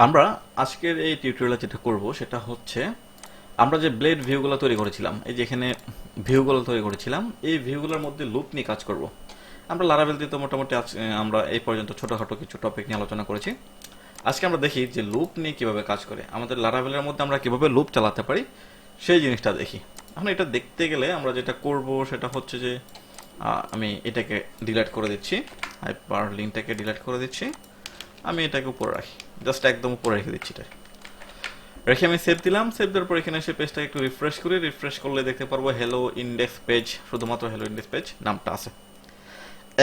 আমরা আজকের এই টিউটোরিয়ালে যেটা করব সেটা হচ্ছে আমরা যে ব্লেড ভিউগুলো তৈরি করেছিলাম, এই যে এখানে ভিউগুলো তৈরি করেছিলাম, এই ভিউগুলোর মধ্যে লুপ নিয়ে কাজ করব। আমরা লারাভেল দিয়ে তো মোটামুটি আমরা এই পর্যন্ত ছোটখাটো কিছু টপিক নিয়ে আলোচনা করেছি। আজকে আমরা দেখি যে লুপ নিয়ে কিভাবে কাজ করে, আমাদের লারাভেলের মধ্যে আমরা কিভাবে লুপ চালাতে পারি সেই জিনিসটা দেখি। এখন এটা দেখতে গেলে আমরা যেটা করব সেটা হচ্ছে যে আমি এটাকে ডিলিট করে দিচ্ছি, হাইপার লিঙ্কটাকে ডিলিট করে দিচ্ছি। আমি এটাকে উপরে রাখি, জাস্ট একদম উপরে রেখে দিচ্ছি। এটা রেখে আমি সেভ দিলাম। সেভ দেওয়ার পর এখানে এসে পেজটাকে একটু রিফ্রেশ করি। রিফ্রেশ করলে দেখতে পারবো হ্যালো ইন্ডেক্স পেজ, শুধুমাত্র হ্যালো ইন্ডেক্স পেজ নামটা আছে।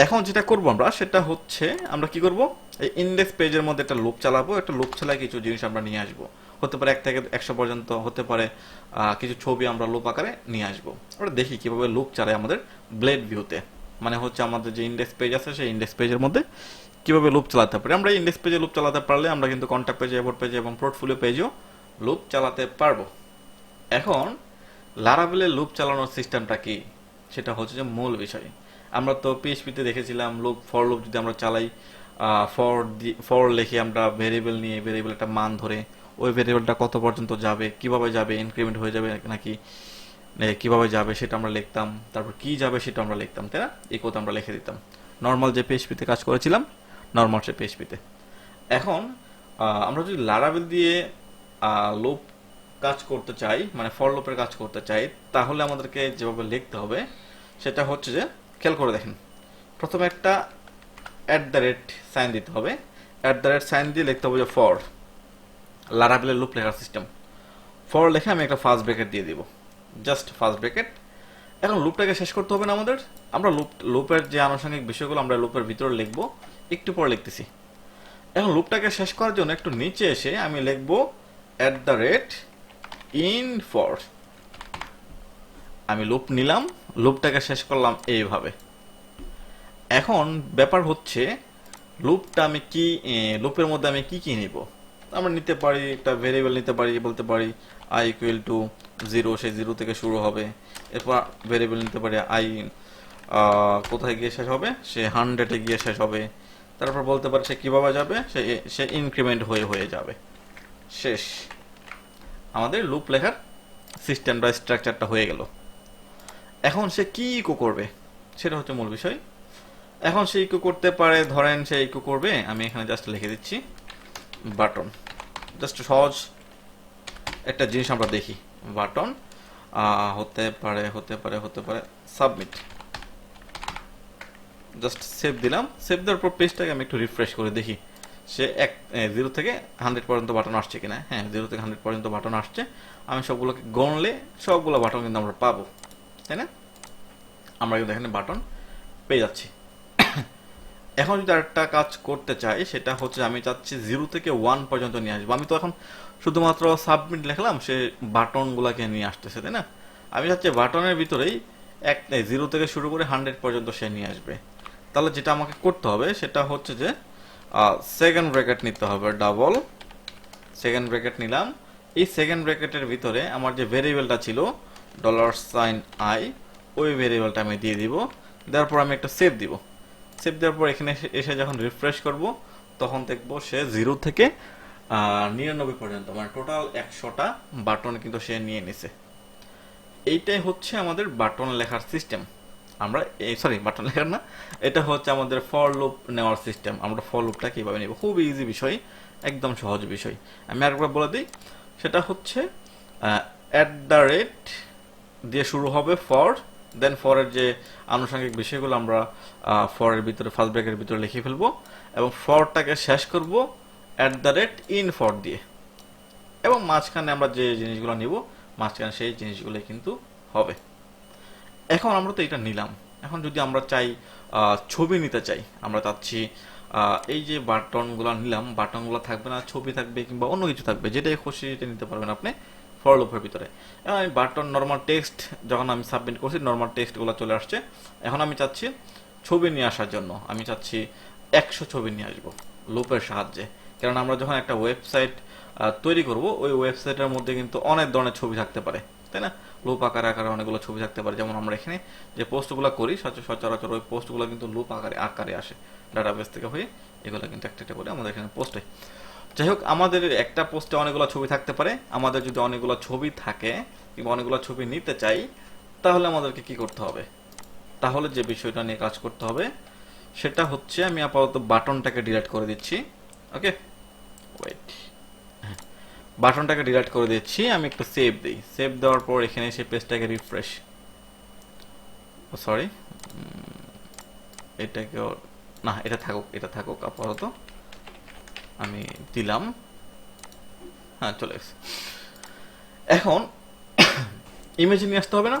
এখন যেটা করব আমরা সেটা হচ্ছে আমরা কি করব, এই ইন্ডেক্স পেজের মধ্যে একটা লুপ চালাবো। একটা লুপ চালায় কিছু জিনিস আমরা নিয়ে আসবো, হতে পারে 1 থেকে 100 পর্যন্ত, হতে পারে কিছু ছবি আমরা লুপ আকারে নিয়ে আসবো। আমরা দেখি কিভাবে লুপ চালায় আমাদের ব্লেড ভিউতে, মানে হচ্ছে আমাদের যে ইন্ডেক্স পেজ আছে সেই ইন্ডেক্স পেজের মধ্যে কিভাবে লুপ চালাতে পারি। আমরা ইন্ডেক্স পেজে লুপ চালাতে পারলে আমরা কিন্তু কন্ট্যাক্ট পেজে, অ্যাবাউট পেজে এবং পোর্টফোলিও পেজেও লুপ চালাতে পারবো। এখন লারাভেলের লুপ চালানোর সিস্টেমটা কি, সেটা হচ্ছে যে মূল বিষয়। আমরা তো পিএইচপিতে দেখেছিলাম লুপ, ফর লুপ যদি আমরা চালাই, ফর লিখে আমরা ভেরিয়েবল নিয়ে ভেরিয়েবল একটা মান ধরে ওই ভেরিয়েবলটা কত পর্যন্ত যাবে, কিভাবে যাবে, ইনক্রিমেন্ট হয়ে যাবে নাকি কিভাবে যাবে সেটা আমরা লিখতাম। তারপর কি যাবে সেটা আমরা লিখতাম, তাই না? এই কোড আমরা লিখে দিতাম নর্মাল যে পিএইচপিতে কাজ করেছিলাম, নর্মাল সে পিএইচপিতে। এখন আমরা যদি লারাভেল দিয়ে লুপ কাজ করতে চাই, মানে ফর লুপের কাজ করতে চাই, তাহলে আমাদেরকে যেভাবে লিখতে হবে সেটা হচ্ছে যে, খেয়াল করে দেখেন, প্রথমে একটা সাইন দিতে হবে। সাইন দিয়ে লিখতে হবে যে ফর, লারাভেলের লুপ লেখার সিস্টেম। ফর লিখে আমি একটা ফার্স্ট ব্র্যাকেট দিয়ে দিব, জাস্ট ফার্স্ট ব্র্যাকেট। এখন লুপটাকে শেষ করতে হবে না আমাদের। আমরা লুপের যে আনুষঙ্গিক বিষয়গুলো আমরা লুপের ভিতরে লিখবো, একটু পরে লিখতেছি। এখন লুপটাকে শেষ করার জন্য একটু নিচে এসে আমি লিখবো ইন ফর। আমি লুপ নিলাম, লুপটাকে শেষ করলাম এইভাবে। এখন ব্যাপার হচ্ছে লুপটা আমি কি, লুপের মধ্যে আমি কি কি নিব। আমরা নিতে পারি একটা ভেরিয়েবল নিতে পারি, বলতে পারি আই ইকুয়াল টু 0, সে 0 থেকে শুরু হবে। এরপর ভেরিয়েবল নিতে পারি আই কোথায় গিয়ে শেষ হবে, সে 100-এ গিয়ে শেষ হবে। তারপর বলতে পারি সে কিভাবে যাবে, সে ইনক্রিমেন্ট হয়ে হয়ে যাবে। শেষ, আমাদের লুপ লেখার সিস্টেমটা, স্ট্রাকচারটা হয়ে গেল। এখন সে কি ইকো করবে সেটা হচ্ছে মূল বিষয়। এখন সে ইকো করতে পারে, ধরেন সে ইকো করবে, আমি এখানে জাস্ট লিখে দিচ্ছি বাটন। জাস্ট সহজ একটা জিনিস আমরা দেখি, বাটন হতে পারে সাবমিট। জাস্ট সেভ দিলাম। সেভ দেওয়ার পর পেজটাকে আমি একটু রিফ্রেশ করে দেখি সে 0 থেকে 100 পর্যন্ত বাটন আসছে কিনা। হ্যাঁ, 0 থেকে 100 পর্যন্ত বাটন আসছে। আমি সবগুলোকে গণলে সবগুলো বাটন কিন্তু আমরা পাবো, তাই না? আমরা কিন্তু এখানে বাটন পেয়ে যাচ্ছি। এখন যদি আরেকটা কাজ করতে চাই সেটা হচ্ছে আমি চাচ্ছি 0 থেকে 1 পর্যন্ত নিয়ে আসবো। আমি তো এখন শুধুমাত্র সাবমিট লিখলাম, সে বাটনগুলোকে নিয়ে আসতেছে, তাই না? আমি চাচ্ছি বাটনের ভিতরেই 0 থেকে শুরু করে 100 পর্যন্ত সে নিয়ে আসবে। তাহলে যেটা আমাকে করতে হবে সেটা হচ্ছে যে সেকেন্ড ব্র্যাকেট নিতে হবে, ডাবল সেকেন্ড ব্র্যাকেট নিলাম। এই সেকেন্ড ব্র্যাকেটের ভিতরে আমার যে ভেরিয়েবলটা ছিল $i, ওই ভেরিয়েবলটা আমি দিয়ে দিব। দেওয়ার পর আমি একটা সেভ দিব। সেভ দেওয়ার পর এখানে এসে যখন রিফ্রেশ করব তখন দেখবো সে 0 থেকে 99 পর্যন্ত, মানে টোটাল 100টা বাটন কিন্তু সে নিয়ে নিছে। এইটাই হচ্ছে আমাদের বাটন লেখার সিস্টেম। আমরা বাটন লেখার না, এটা হচ্ছে আমাদের ফর লুপ নেওয়ার সিস্টেম। আমরা ফর লুপটা কিভাবে নেব, খুব ইজি বিষয়, একদম সহজ বিষয়। আমি আরেকবার বলে দিই, সেটা হচ্ছে অ্যাট দ্য রেট দিয়ে শুরু হবে ফর, দেন ফরের যে আনুষঙ্গিক বিষয়গুলো আমরা ফরের ভিতরে, ফার্স্ট ব্র্যাকেটের ভিতরে লিখে ফেলবো, এবং ফরটাকে শেষ করব ইন ফর দিয়ে, এবং মাঝখানে আমরা যে জিনিসগুলো নিব মাঝখানে সেই জিনিসগুলো কিন্তু হবে। এখন আমরা তো এটা নিলাম। এখন যদি আমরা চাই ছবি নিতে চাই, আমরা চাচ্ছি এই যে বাটনগুলো নিলাম, বাটনগুলো থাকবে না, ছবি থাকবে কিংবা অন্য কিছু থাকবে, যেটাই খুশি সেটা নিতে পারবেন আপনি ফর লুপের ভিতরে। এবং আমি বাটন নর্মাল টেক্সট যখন আমি সাবমিট করছি, নর্মাল টেক্সটগুলো চলে আসছে। এখন আমি চাচ্ছি ছবি নিয়ে আসার জন্য, আমি চাচ্ছি 100 ছবি নিয়ে আসবো লুপের সাহায্যে। কারণ আমরা যখন একটা ওয়েবসাইট তৈরি করব, ওই ওয়েবসাইটের মধ্যে কিন্তু অনেক ধরনের ছবি থাকতে পারে, তাই না? লুপ আকারে আকারে অনেকগুলো ছবি থাকতে পারে। যেমন আমরা এখানে যে পোস্টগুলো করি সচরাচর ওই পোস্টগুলো কিন্তু লুপ আকারে আকারে আসে, ডাটাবেস থেকে হয়ে এগুলো কিন্তু একটা একটা করে আমাদের এখানে পোস্ট হয়। যাই হোক, আমাদের একটা পোস্টে অনেকগুলো ছবি থাকতে পারে। আমাদের যদি অনেকগুলো ছবি থাকে কিংবা অনেকগুলো ছবি নিতে চাই, তাহলে আমাদেরকে কি করতে হবে? তাহলে যে বিষয়টা নিয়ে কাজ করতে হবে সেটা হচ্ছে, আমি আপাতত বাটনটাকে ডিলিট করে দিচ্ছি। ওকে, ওয়েট, বাটনটাকে ডিলিট করে দিচ্ছি। আমি একটু সেভ দিই। সেভ দেওয়ার পর এখানে এসে পেজটাকে রিফ্রেশ, সরি, এটাকে না, এটা থাকুক, এটা থাকুক আপাতত। আমি দিলাম, হ্যাঁ চলে গেছে। এখন ইমেজ নিয়ে আসতে হবে না?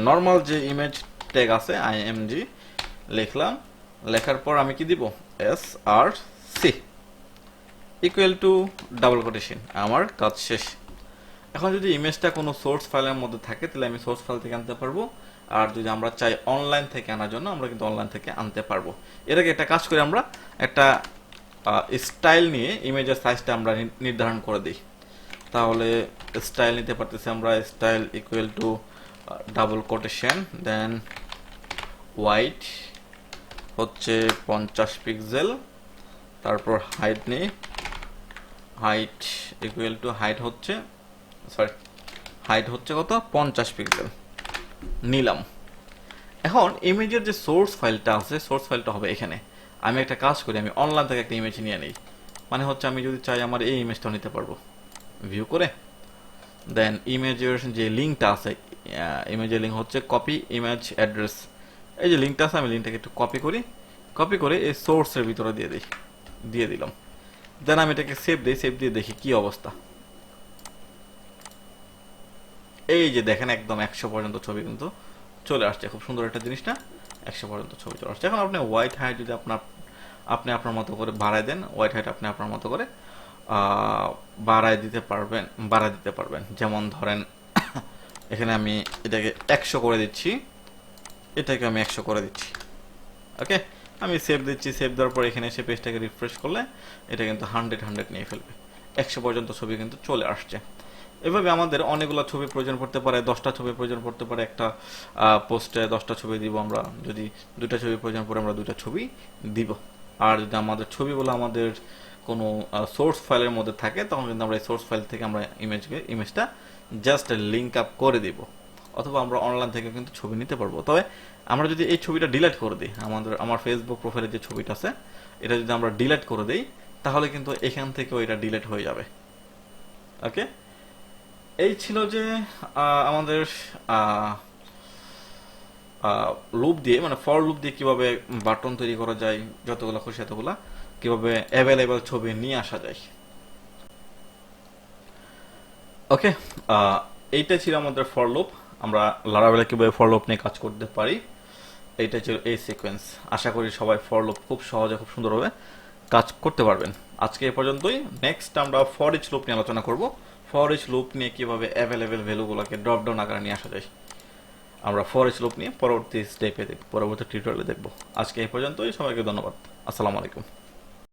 নর্মাল যে ইমেজ ট্যাগ আছে আইএমজি লিখলাম। লেখার পর আমি কি দিব? S R C equal to double quotation. আমার কাজ শেষ। এখন যদি ইমেজটা কোনো সোর্স ফাইলের মধ্যে থাকে, তাহলে আমি সোর্স ফাইল থেকে আনতে পারবো। আর যদি আমরা চাই অনলাইন থেকে আনার জন্য, আমরা কিন্তু অনলাইন থেকে আনতে পারবো। এর আগে একটা কাজ করে আমরা একটা স্টাইল নিয়ে ইমেজের সাইজটা আমরা নির্ধারণ করে দিই। তাহলে স্টাইল নিতে পারতেছি আমরা, style equal to double quotation, then white হচ্ছে 50 পিক্সেল। তারপর হাইট নেই, হাইট ইকুয়াল টু হাইট হচ্ছে, সরি, হাইট হচ্ছে কত? 50 পিক্সেল নিলাম। এখন ইমেজের যে সোর্স ফাইলটা আছে, সোর্স ফাইলটা হবে এখানে। আমি একটা কাজ করি, আমি অনলাইন থেকে একটা ইমেজ নিয়ে নিই। মানে হচ্ছে আমি যদি চাই আমার এই ইমেজটাও নিতে পারবো, ভিউ করে। দেন ইমেজের যে লিঙ্কটা আছে, ইমেজের লিঙ্ক হচ্ছে কপি ইমেজ অ্যাড্রেস। এই যে লিঙ্কটা আছে, আমি লিঙ্কটাকে একটু কপি করি, কপি করে এই সোর্সের ভিতরে দিয়ে দিলাম। দেন আমি এটাকে সেভ দিই, সেভ দিয়ে দেখি কি অবস্থা। এই যে দেখেন, একদম 100 পর্যন্ত ছবি কিন্তু চলে আসছে। খুব সুন্দর একটা জিনিস না? 100 পর্যন্ত ছবি চলে আসছে। এখন আপনি হোয়াইট হাইট যদি আপনি আপনার মতো করে বাড়ায় দেন, হোয়াইট হাইট আপনি আপনার মতো করে বাড়ায় দিতে পারবেন। যেমন ধরেন এখানে আমি এটাকে 100 করে দিচ্ছি, এটাকে আমি 100 করে দিচ্ছি। ওকে, আমি সেভ দিচ্ছি। সেভ দেওয়ার পর এখানে এসে পেজটাকে রিফ্রেশ করলে এটা কিন্তু 100 নিয়ে ফেলবে। 100 পর্যন্ত ছবি কিন্তু চলে আসছে। এভাবে আমাদের অনেকগুলো ছবি প্রয়োজন পড়তে পারে, 10টা ছবি প্রয়োজন পড়তে পারে। একটা পোস্টে 10টা ছবি দিব আমরা। যদি 2টা ছবি প্রয়োজন পড়ে, আমরা 2টা ছবি দিব। আর যদি আমাদের ছবিগুলো আমাদের কোনো সোর্স ফাইলের মধ্যে থাকে, তখন কিন্তু আমরা এই সোর্স ফাইল থেকে আমরা ইমেজটা জাস্ট লিঙ্ক আপ করে দিব। অথবা আমরা অনলাইন থেকে কিন্তু ছবি নিতে পারবো। তবে আমরা যদি এই ছবিটা ডিলিট করে দিই, আমার ফেসবুক প্রোফাইলে যে ছবিটা আছে, এটা যদি আমরা ডিলিট করে দিই, তাহলে কিন্তু এখান থেকেও এটা ডিলিট হয়ে যাবে। ওকে, এই ছিল যে আমাদের লুপ দিয়ে, মানে ফর লুপ দিয়ে কিভাবে বাটন তৈরি করা যায়, যতগুলো খুশি এতগুলা, কিভাবে অ্যাভেলেবেল ছবি নিয়ে আসা যায়। ওকে, এইটা ছিল আমাদের ফর লুপ। আমরা লারাভেলে কিভাবে ফর লুপ নিয়ে কাজ করতে পারি, এইটা ছিল এই সিকোয়েন্স। আশা করি সবাই ফর লুপ খুব সহজে, খুব সুন্দরভাবে কাজ করতে পারবেন। আজকে এ পর্যন্তই। নেক্সট আমরা ফর ইচ লুপ নিয়ে আলোচনা করব। ফর ইচ লুপ নিয়ে কিভাবে অ্যাভেলেবেল ভ্যালুগুলোকে ড্রপ ডাউন আকারে নিয়ে আসা যায়, আমরা ফর ইচ লুপ নিয়ে পরবর্তী স্টেপে পরবর্তী টিউটোরিয়ালে দেখব। আজকে এই পর্যন্তই। সবাইকে ধন্যবাদ। আসসালামু আলাইকুম।